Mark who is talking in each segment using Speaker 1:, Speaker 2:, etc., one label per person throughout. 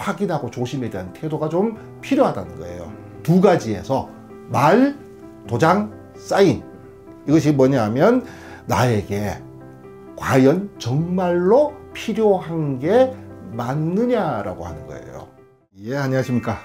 Speaker 1: 확인하고 조심에 대한 태도가 좀 필요하다는 거예요. 두 가지에서 말, 도장, 사인. 이것이 뭐냐면 나에게 과연 정말로 필요한 게 맞느냐라고 하는 거예요. 예, 안녕하십니까.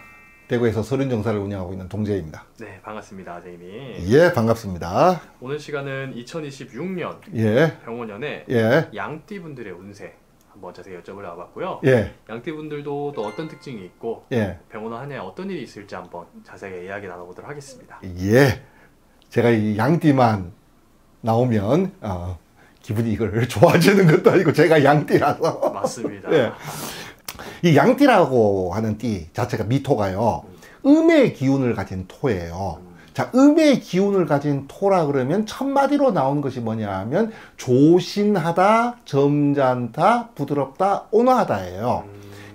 Speaker 1: 대구에서 서른정사를 운영하고 있는 동재입니다.
Speaker 2: 네, 반갑습니다, 선생님.
Speaker 1: 예, 반갑습니다.
Speaker 2: 오늘 시간은 2026년
Speaker 1: 예,
Speaker 2: 병원년에
Speaker 1: 예,
Speaker 2: 양띠분들의 운세 한번 자세히 여쭤보려 와봤고요.
Speaker 1: 예,
Speaker 2: 양띠분들도 또 어떤 특징이 있고
Speaker 1: 예,
Speaker 2: 병원원 한 해 어떤 일이 있을지 한번 자세하게 이야기 나눠보도록 하겠습니다.
Speaker 1: 예. 제가 이 양띠만 나오면 기분이 이걸 좋아지는 것도 아니고 제가 양띠라서.
Speaker 2: 맞습니다.
Speaker 1: 예. 이 양띠라고 하는 띠 자체가 미토가요, 음의 기운을 가진 토예요. 자, 음의 기운을 가진 토라 그러면 첫마디로 나오는 것이 뭐냐 하면 조신하다, 점잖다, 부드럽다, 온화하다예요.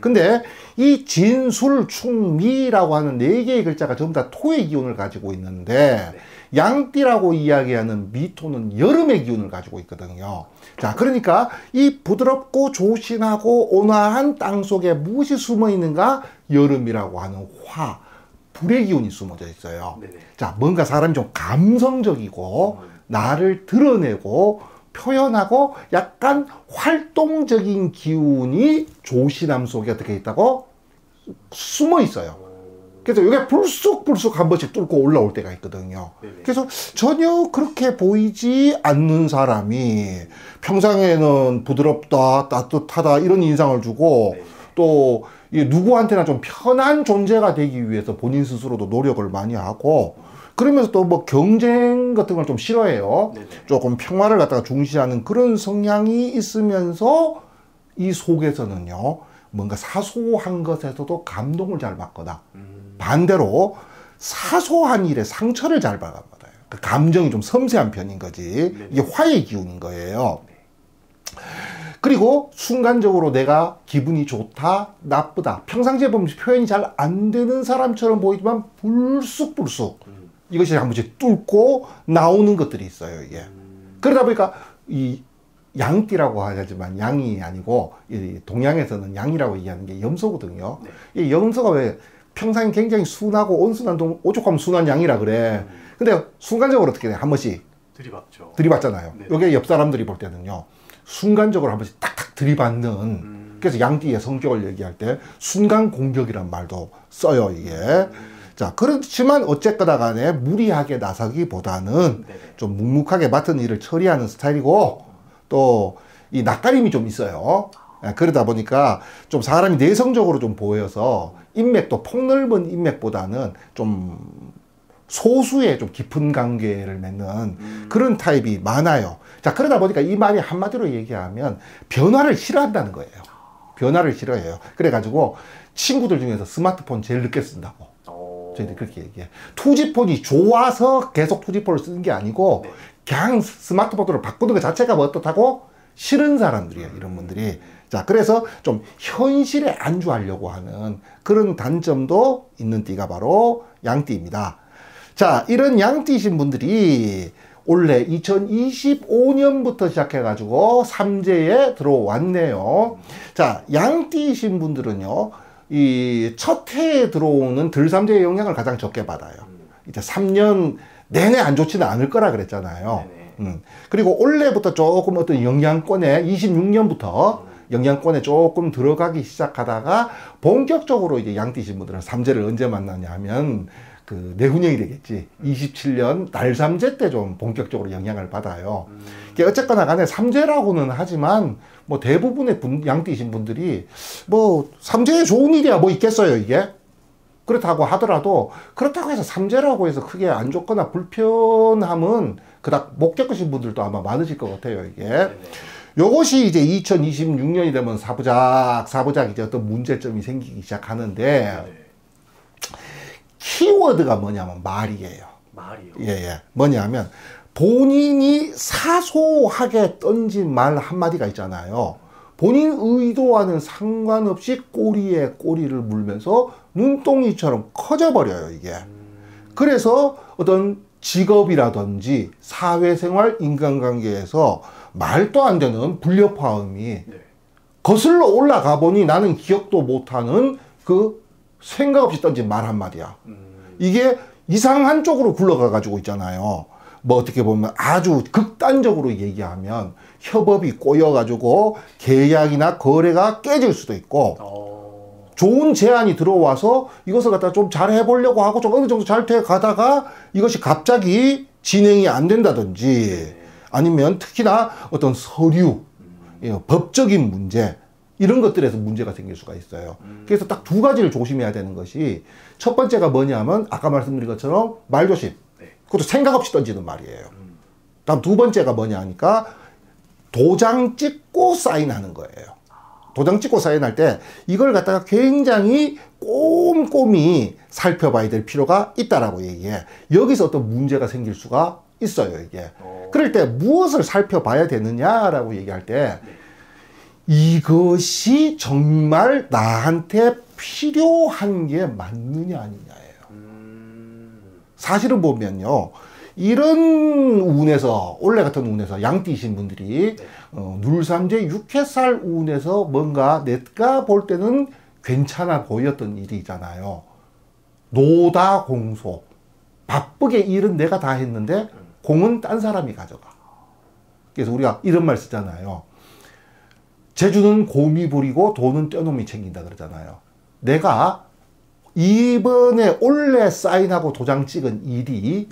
Speaker 1: 근데 이 진술, 충미라고 하는 4개의 글자가 전부 다 토의 기운을 가지고 있는데, 양띠라고 이야기하는 미토는 여름의 기운을 가지고 있거든요. 자, 그러니까 이 부드럽고 조신하고 온화한 땅 속에 무엇이 숨어 있는가? 여름이라고 하는 화, 불의 기운이 숨어져 있어요.
Speaker 2: 네네.
Speaker 1: 자, 뭔가 사람이 좀 감성적이고 나를 드러내고 표현하고 약간 활동적인 기운이 조신함 속에 어떻게 있다고? 숨어 있어요. 그래서 이게 불쑥불쑥 한 번씩 뚫고 올라올 때가 있거든요.
Speaker 2: 네네.
Speaker 1: 그래서 전혀 그렇게 보이지 않는 사람이 평상에는 부드럽다, 따뜻하다 이런 인상을 주고,
Speaker 2: 네네.
Speaker 1: 또 누구한테나 좀 편한 존재가 되기 위해서 본인 스스로도 노력을 많이 하고, 그러면서 또 뭐 경쟁 같은 걸 좀 싫어해요.
Speaker 2: 네네.
Speaker 1: 조금 평화를 갖다가 중시하는 그런 성향이 있으면서 이 속에서는요, 뭔가 사소한 것에서도 감동을 잘 받거나, 반대로 사소한 일에 상처를 잘 받아요. 그 감정이 좀 섬세한 편인 거지. 이게 화의 기운인 거예요. 그리고 순간적으로 내가 기분이 좋다, 나쁘다, 평상시에 보면 표현이 잘 안 되는 사람처럼 보이지만 불쑥불쑥 이것이 한 번씩 뚫고 나오는 것들이 있어요, 이게. 그러다 보니까 이 양띠라고 하지만 양이 아니고, 이 동양에서는 양이라고 얘기하는 게 염소거든요. 이 염소가 왜 평상에 굉장히 순하고 온순한 오죽하면 순한 양이라 그래. 근데 순간적으로 어떻게 돼? 한 번씩 들이받잖아요.
Speaker 2: 네.
Speaker 1: 요게 옆 사람들이 볼 때는요, 순간적으로 한 번씩 탁탁 들이받는, 그래서 양띠의 성격을 얘기할 때 순간 공격이란 말도 써요, 이게. 자, 그렇지만 어쨌거나 간에 무리하게 나서기보다는 좀 묵묵하게 맡은 일을 처리하는 스타일이고, 또 이 낯가림이 좀 있어요. 그러다 보니까 좀 사람이 내성적으로 좀 보여서 인맥도 폭넓은 인맥보다는 좀 소수의 좀 깊은 관계를 맺는 그런 타입이 많아요. 자, 그러다 보니까 이 말이 한마디로 얘기하면 변화를 싫어한다는 거예요. 변화를 싫어해요. 그래가지고 친구들 중에서 스마트폰 제일 늦게 쓴다고 저희들이 그렇게 얘기해요. 투지폰이 좋아서 계속 투지폰을 쓰는 게 아니고, 그냥 스마트폰으로 바꾸는 것 자체가 어떻다고 싫은 사람들이에요, 이런 분들이. 자, 그래서 좀 현실에 안주하려고 하는 그런 단점도 있는 띠가 바로 양띠입니다. 자, 이런 양띠이신 분들이 올해 2025년부터 시작해가지고 삼재에 들어왔네요. 자, 양띠이신 분들은요, 이 첫 해에 들어오는 들삼재의 영향을 가장 적게 받아요. 이제 3년 내내 안 좋지는 않을 거라 그랬잖아요. 그리고 올해부터 조금 어떤 영향권에 26년부터 영향권에 조금 들어가기 시작하다가 본격적으로 이제 양띠신 분들은 삼재를 언제 만나냐 하면 그 내후년이 되겠지. 27년 달삼재 때 좀 본격적으로 영향을 받아요. 어쨌거나 간에 삼재라고는 하지만 뭐 대부분의 양띠이신 분들이 뭐 삼재에 좋은 일이야 뭐 있겠어요, 이게. 그렇다고 하더라도 그렇다고 해서 삼재라고 해서 크게 안 좋거나 불편함은 그닥 못 겪으신 분들도 아마 많으실 것 같아요, 이게. 요것이 이제 2026년이 되면 사부작 이제 어떤 문제점이 생기기 시작하는데, 키워드가 뭐냐면 말이에요.
Speaker 2: 말이요?
Speaker 1: 예. 뭐냐면 본인이 사소하게 던진 말 한마디가 있잖아요. 본인 의도와는 상관없이 꼬리에 꼬리를 물면서 눈덩이처럼 커져버려요, 이게. 그래서 어떤 직업이라든지 사회생활, 인간관계에서 말도 안 되는 불협화음이 거슬러 올라가 보니 나는 기억도 못하는 그 생각 없이 던진 말 한마디야. 이게 이상한 쪽으로 굴러가 가지고 있잖아요. 뭐 어떻게 보면 아주 극단적으로 얘기하면 협업이 꼬여 가지고 계약이나 거래가 깨질 수도 있고, 좋은 제안이 들어와서 이것을 갖다 좀 잘 해보려고 하고 좀 어느 정도 잘 돼 가다가 이것이 갑자기 진행이 안 된다든지, 아니면 특히나 어떤 서류, 법적인 문제, 이런 것들에서 문제가 생길 수가 있어요. 그래서 딱 두 가지를 조심해야 되는 것이, 첫 번째가 뭐냐면 아까 말씀드린 것처럼 말조심. 그것도 생각 없이 던지는 말이에요. 다음 두 번째가 뭐냐 하니까 도장 찍고 사인하는 거예요. 도장 찍고 사인할 때 이걸 갖다가 굉장히 꼼꼼히 살펴봐야 될 필요가 있다라고 얘기해. 여기서 어떤 문제가 생길 수가 있어요, 이게. 그럴 때 무엇을 살펴봐야 되느냐라고 얘기할 때, 이것이 정말 나한테 필요한 게 맞느냐 아니냐예요. 사실은 보면요, 이런 운에서, 원래 같은 운에서 양띠이신 분들이 눌삼재 육해살 운에서 뭔가 내가 볼 때는 괜찮아 보였던 일이 있잖아요. 노다공소. 바쁘게 일은 내가 다 했는데 공은 딴 사람이 가져가. 그래서 우리가 이런 말 쓰잖아요. 재주는 곰이 부리고 돈은 떼놈이 챙긴다 그러잖아요. 내가 이번에 원래 사인하고 도장 찍은 일이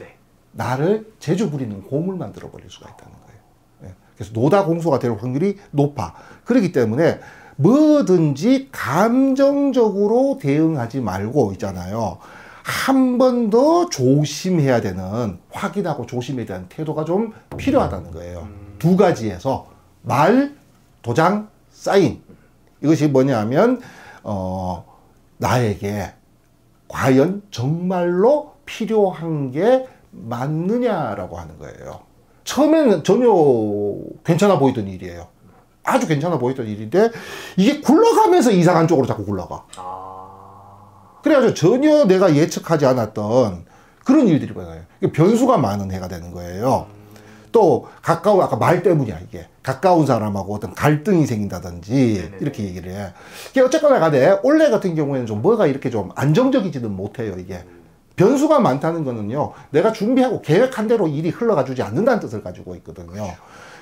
Speaker 1: 나를 재주 부리는 곰을 만들어 버릴 수가 있다는 거예요. 그래서 노다공소가 될 확률이 높아. 그렇기 때문에 뭐든지 감정적으로 대응하지 말고 있잖아요. 한 번 더 조심해야 되는, 확인하고 조심해야 되는 태도가 좀 필요하다는 거예요. 두 가지에서 말, 도장, 사인. 이것이 뭐냐 하면 나에게 과연 정말로 필요한 게 맞느냐라고 하는 거예요. 처음에는 전혀 괜찮아 보이던 일이에요. 아주 괜찮아 보이던 일인데 이게 굴러가면서 이상한 쪽으로 자꾸 굴러가. 그래가지고 전혀 내가 예측하지 않았던 그런 일들이 벌어요. 변수가 많은 해가 되는 거예요. 또 가까운, 아까 말 때문이야 이게. 가까운 사람하고 어떤 갈등이 생긴다든지 이렇게 얘기를 해. 이게 어쨌거나 간에 올해 같은 경우에는 좀 뭐가 이렇게 좀 안정적이지는 못해요 이게. 변수가 많다는 거는요, 내가 준비하고 계획한 대로 일이 흘러가주지 않는다는 뜻을 가지고 있거든요.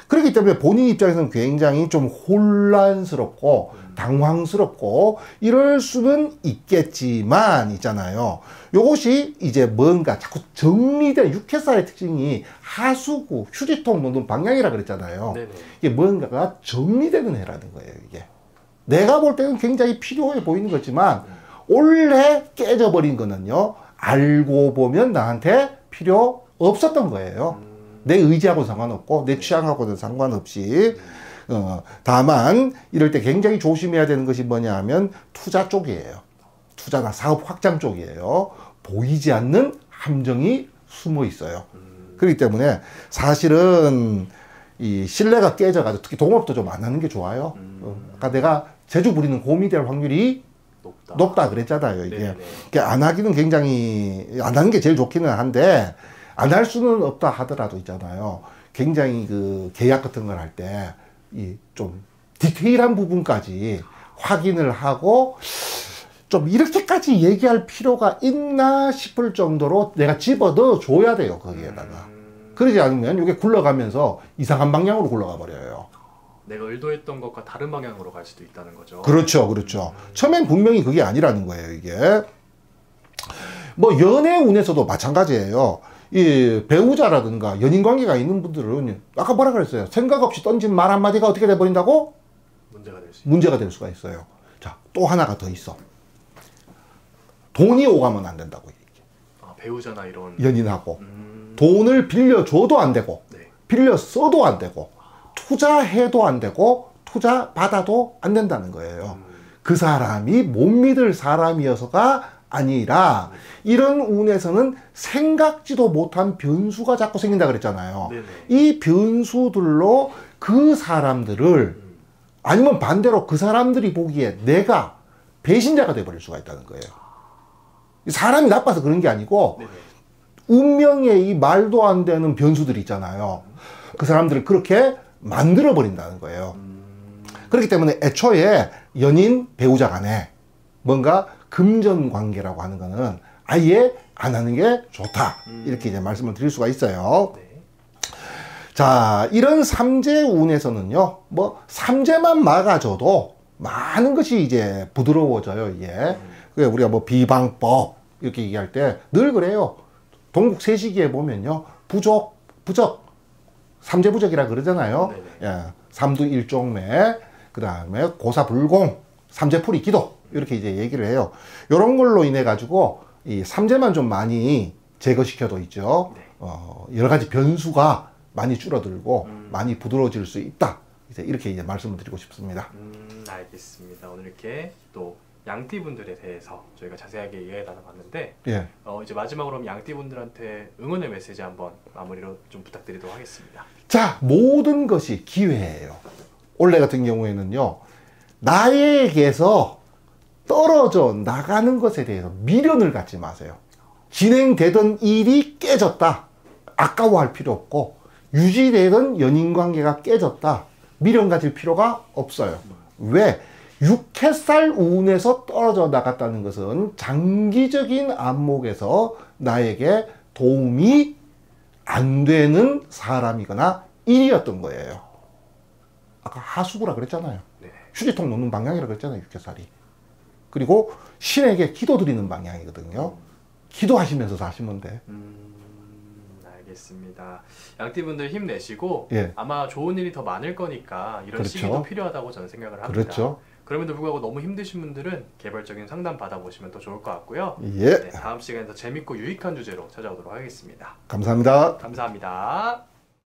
Speaker 1: 그렇기 때문에 본인 입장에서는 굉장히 좀 혼란스럽고 당황스럽고 이럴 수는 있겠지만 있잖아요. 요것이 이제 뭔가 자꾸 정리된, 육해살의 특징이 하수구, 휴지통 놓는 방향이라 그랬잖아요. 이게 뭔가가 정리되는 해라는 거예요, 이게. 내가 볼 때는 굉장히 필요해 보이는 거지만 원래 깨져버린 거는요, 알고 보면 나한테 필요 없었던 거예요. 내 의지하고는 상관없고 내 취향하고는 상관없이. 다만 이럴 때 굉장히 조심해야 되는 것이 뭐냐 하면 투자 쪽이에요. 투자나 사업 확장 쪽이에요. 보이지 않는 함정이 숨어 있어요. 그렇기 때문에 사실은 이 신뢰가 깨져가지고 특히 동업도 좀 안 하는 게 좋아요. 아까 내가 재주 부리는 곰이 될 확률이 높다 그랬잖아요. 이게 안 하기는 굉장히, 안 하는 게 제일 좋기는 한데 안 할 수는 없다 하더라도 있잖아요. 굉장히 그 계약 같은 걸 할 때 이 좀 디테일한 부분까지 확인을 하고 좀 이렇게까지 얘기할 필요가 있나 싶을 정도로 내가 집어 넣어 줘야 돼요, 거기에다가. 그러지 않으면 이게 굴러가면서 이상한 방향으로 굴러가 버려요.
Speaker 2: 내가 의도했던 것과 다른 방향으로 갈 수도 있다는 거죠.
Speaker 1: 그렇죠, 그렇죠. 처음엔 분명히 그게 아니라는 거예요, 이게. 뭐 연애 운에서도 마찬가지예요. 이 배우자라든가 연인 관계가 있는 분들은 아까 뭐라 그랬어요? 생각 없이 던진 말 한마디가 어떻게 돼버린다고? 문제가 될 수가 있어요. 자, 또 하나가 더 있어. 돈이 오가면 안 된다고 얘기해.
Speaker 2: 아, 배우자나 이런
Speaker 1: 연인하고 돈을 빌려줘도 안 되고 빌려 써도 안 되고 투자해도 안 되고 투자 받아도 안 된다는 거예요. 그 사람이 못 믿을 사람이어서가 아니라 이런 운에서는 생각지도 못한 변수가 자꾸 생긴다 그랬잖아요. 이 변수들로 그 사람들을, 아니면 반대로 그 사람들이 보기에 내가 배신자가 돼버릴 수가 있다는 거예요. 사람이 나빠서 그런 게 아니고 운명의 이 말도 안 되는 변수들이 있잖아요. 그 사람들을 그렇게 만들어 버린다는 거예요. 그렇기 때문에 애초에 연인, 배우자 간에 뭔가 금전 관계라고 하는 거는 아예 안 하는 게 좋다. 이렇게 이제 말씀을 드릴 수가 있어요.
Speaker 2: 네.
Speaker 1: 자, 이런 삼재운에서는요, 뭐 삼재만 막아줘도 많은 것이 이제 부드러워져요, 이게. 그게 우리가 뭐 비방법 이렇게 얘기할 때 늘 그래요. 동국 세시기에 보면요, 부적, 삼재부적이라 그러잖아요. 예, 삼두일종매, 그 다음에 고사불공, 삼재풀이 기도 이렇게 이제 얘기를 해요. 이런 걸로 인해 가지고 이 삼재만 좀 많이 제거시켜도 있죠. 여러 가지 변수가 많이 줄어들고 많이 부드러워질 수 있다. 이렇게 이제 말씀을 드리고 싶습니다.
Speaker 2: 알겠습니다. 오늘 이렇게 또 양띠분들에 대해서 저희가 자세하게 이야기 나눠봤는데,
Speaker 1: 예.
Speaker 2: 이제 마지막으로 그럼 양띠분들한테 응원의 메시지 한번 마무리로 좀 부탁드리도록 하겠습니다.
Speaker 1: 자, 모든 것이 기회예요. 올해 같은 경우에는요, 나에게서 떨어져 나가는 것에 대해서 미련을 갖지 마세요. 진행되던 일이 깨졌다. 아까워할 필요 없고, 유지되던 연인관계가 깨졌다. 미련 가질 필요가 없어요. 왜? 6회살 운에서 떨어져 나갔다는 것은 장기적인 안목에서 나에게 도움이 안 되는 사람이거나 일이었던 거예요. 아까 하수구라 그랬잖아요.
Speaker 2: 네.
Speaker 1: 휴지통 놓는 방향이라 그랬잖아요. 6회살이. 그리고 신에게 기도드리는 방향이거든요. 기도하시면서 사시면 돼.
Speaker 2: 알겠습니다. 양띠분들 힘내시고,
Speaker 1: 예.
Speaker 2: 아마 좋은 일이 더 많을 거니까 이런
Speaker 1: 그렇죠.
Speaker 2: 시기도 필요하다고 저는 생각을 합니다.
Speaker 1: 그렇죠.
Speaker 2: 그럼에도 불구하고 너무 힘드신 분들은 개별적인 상담 받아보시면 더 좋을 것 같고요.
Speaker 1: 예.
Speaker 2: 네, 다음 시간에 더 재밌고 유익한 주제로 찾아오도록 하겠습니다.
Speaker 1: 감사합니다.
Speaker 2: 감사합니다.